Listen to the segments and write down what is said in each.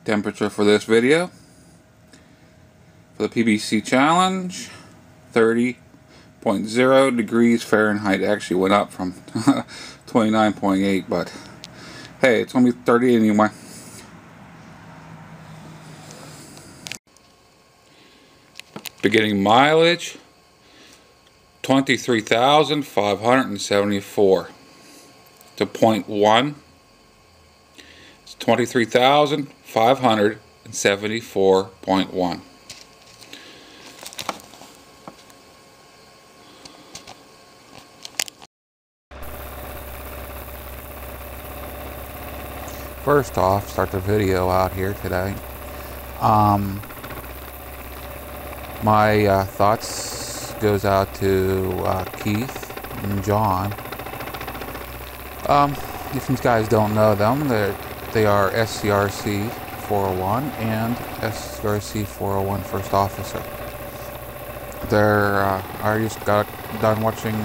Temperature for this video for the PBC challenge, 30.0 degrees Fahrenheit. It actually went up from 29.8, but hey, it's gonna be 30 anyway. Beginning mileage 23,574 to 0.1. It's 23,574.1. First off, start the video out here today. My thoughts goes out to Keith and John. If you guys don't know them, they are SCRC 401 and SCRC 401 First Officer. I just got done watching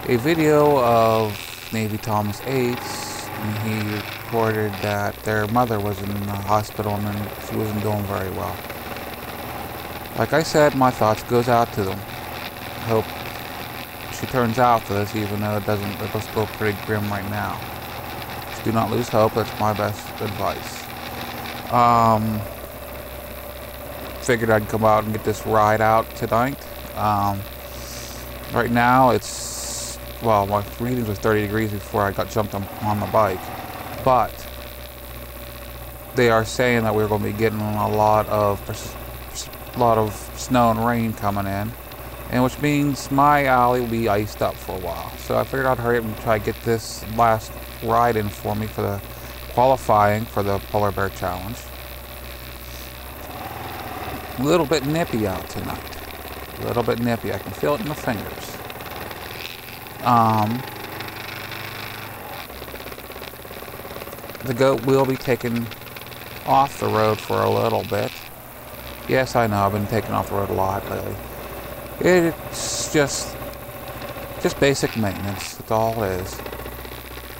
a video of Navy Thomas 8s, and he reported that their mother was in the hospital and she wasn't doing very well. Like I said, my thoughts goes out to them. Hope she turns out for this, even though it looks still pretty grim right now. Just do not lose hope. That's my best advice. Figured I'd come out and get this ride out tonight. Right now it's, well, my reading was 30 degrees before I got jumped on the bike, but they are saying that we're going to be getting a lot of snow and rain coming in, and which means my alley will be iced up for a while. So I figured I'd hurry up and try to get this last ride in for me for the qualifying for the Polar Bear Challenge. A little bit nippy out tonight. A little bit nippy. I can feel it in the fingers. The goat will be taken off the road for a little bit. Yes, I know, I've been taking off the road a lot lately. It's just basic maintenance, that's all it is.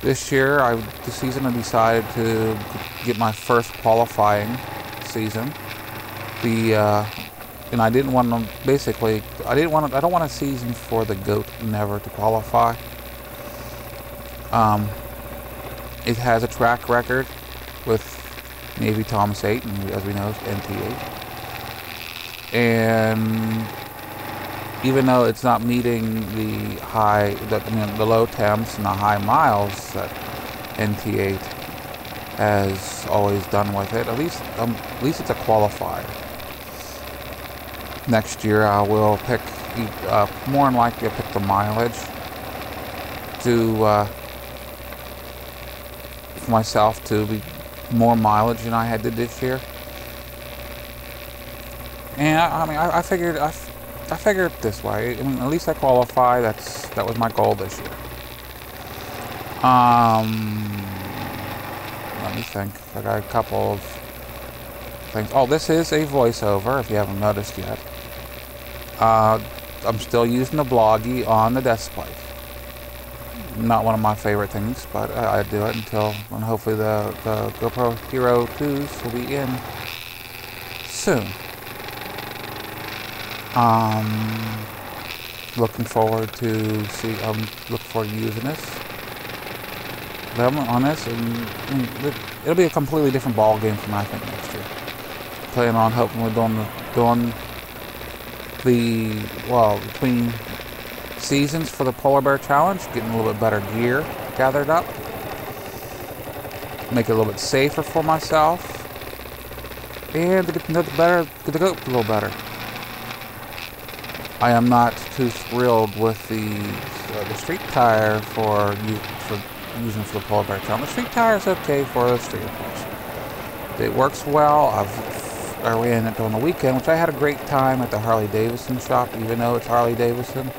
This year, this season, I decided to get my first qualifying season. And I didn't want to, basically, I don't want a season for the goat never to qualify. It has a track record with Navy Thomas 8, and as we know, NT8. And even though it's not meeting the the low temps and the high miles that NT8 has always done with it, at least it's a qualifier. Next year I will pick, more than likely I'll pick the mileage for myself to be more mileage than I had did this year. And I figured it this way. I mean, at least I qualify. That was my goal this year. Let me think. I got a couple of things. Oh, this is a voiceover, if you haven't noticed yet. I'm still using the bloggy on the desk bike. Not one of my favorite things, but I do it and hopefully the GoPro Hero 2s will be in soon. Looking forward to using this. On this, and it'll be a completely different ball game from I think next year. Planning on hopefully doing between seasons for the Polar Bear Challenge, getting a little bit better gear gathered up, make it a little bit safer for myself, and to get the goat a little better. I am not too thrilled with the street tire for using for the Polar Bear Challenge. The street tire is okay for the street course. It works well. I ran it on the weekend, which I had a great time at the Harley Davidson shop. Even though it's Harley Davidson,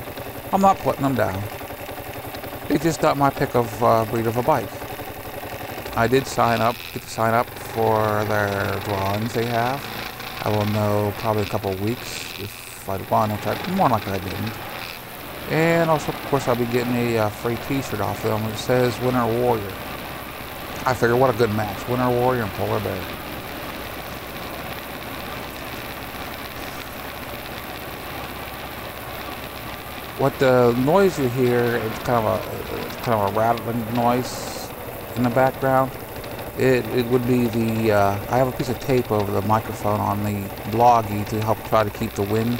I'm not putting them down. It's just not my pick of breed of a bike. I did get to sign up for their drawings they have. I will know probably a couple of weeks if I'd won, which more likely I didn't. And also, of course, I'll be getting a free t-shirt off them which says Winter Warrior. I figured, what a good match. Winter Warrior and Polar Bear. What the noise you hear is kind of a rattling noise in the background. It would be the I have a piece of tape over the microphone on the bloggy to help try to keep the wind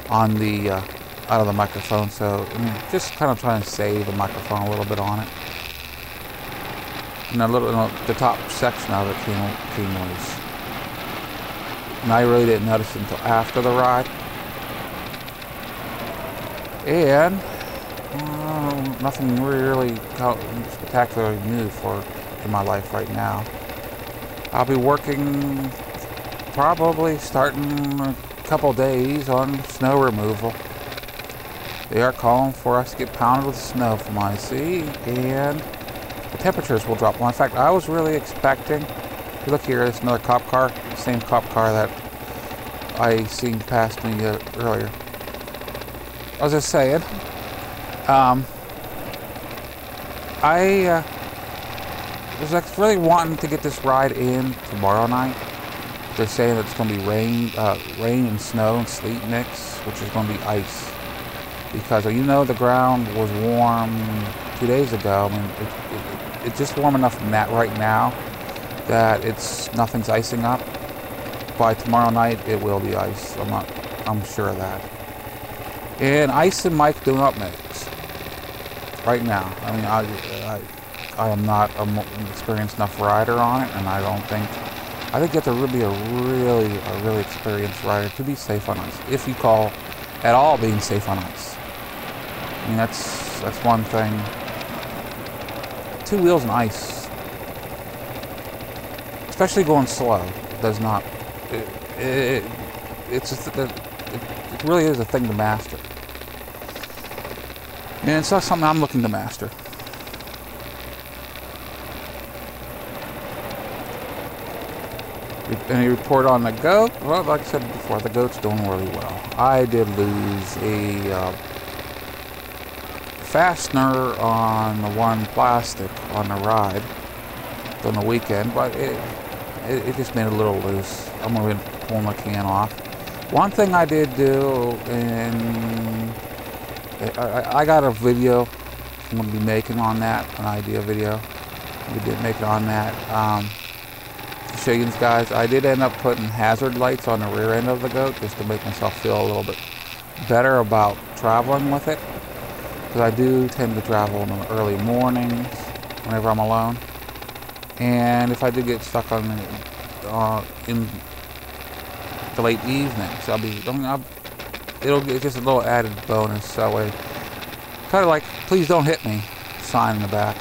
on the out of the microphone. So I mean, just kind of trying to save the microphone a little bit on it. And the top section of it came loose. And I really didn't notice it until after the ride. And nothing really spectacularly new in my life right now. I'll be working probably starting a couple days on snow removal. They are calling for us to get pounded with snow from IC, and the temperatures will drop. Well, in fact, I was really expecting, look here, it's another cop car, the same cop car that I seen past me earlier. I was just saying, I was like really wanting to get this ride in tomorrow night. They're saying that it's going to be rain and snow and sleet mix, which is going to be ice. Because you know the ground was warm 2 days ago. I mean, it's just warm enough right now that nothing's icing up. By tomorrow night, it will be ice. I'm sure of that. And ice and Mike do not mix right now. I mean, I am not an experienced enough rider on it, and I think you have to be a really experienced rider to be safe on ice. If you call at all being safe on ice. I mean, that's one thing. 2 wheels on ice, especially going slow, does not. It really is a thing to master, and it's not something I'm looking to master. Any report on the goat? Well, like I said before, the goat's doing really well. I did lose a fastener on the one plastic on the ride on the weekend, but it just made it a little loose. I'm going to pull the can off. One thing I did do, and I got a video I'm going to be making on that, an idea video. We did make it on that. To show you guys, I did end up putting hazard lights on the rear end of the goat just to make myself feel a little bit better about traveling with it. Because I do tend to travel in the early mornings whenever I'm alone. And if I do get stuck in the late evenings, it'll get just a little added bonus that way. Kind of like, please don't hit me sign in the back.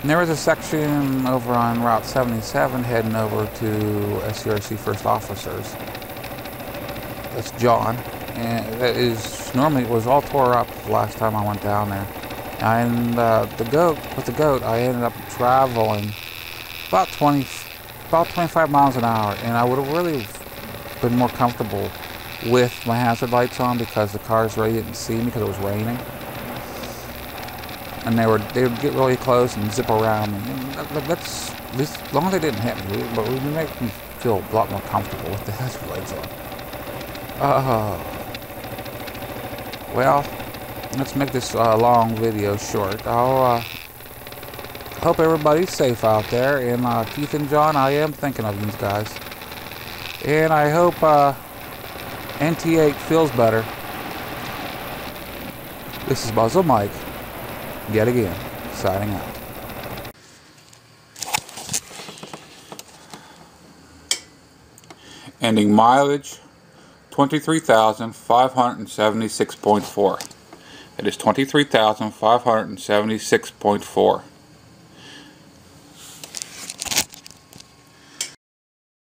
And there is a section over on Route 77 heading over to SCRC First Officers. That's John. And that is, normally it was all tore up the last time I went down there. And with the goat, I ended up traveling about 25 miles an hour. And I would have really been more comfortable with my hazard lights on because the cars really didn't see me because it was raining. And they would get really close and zip around me. And that's, as long as they didn't hit me, but it would make me feel a lot more comfortable with the hazard lights on. Well, let's make this long video short. I'll hope everybody's safe out there. And Keith and John, I am thinking of these guys. And I hope NT8 feels better. This is MuzzleMike, yet again, signing out. Ending mileage 23,576.4. It is 23,576.4.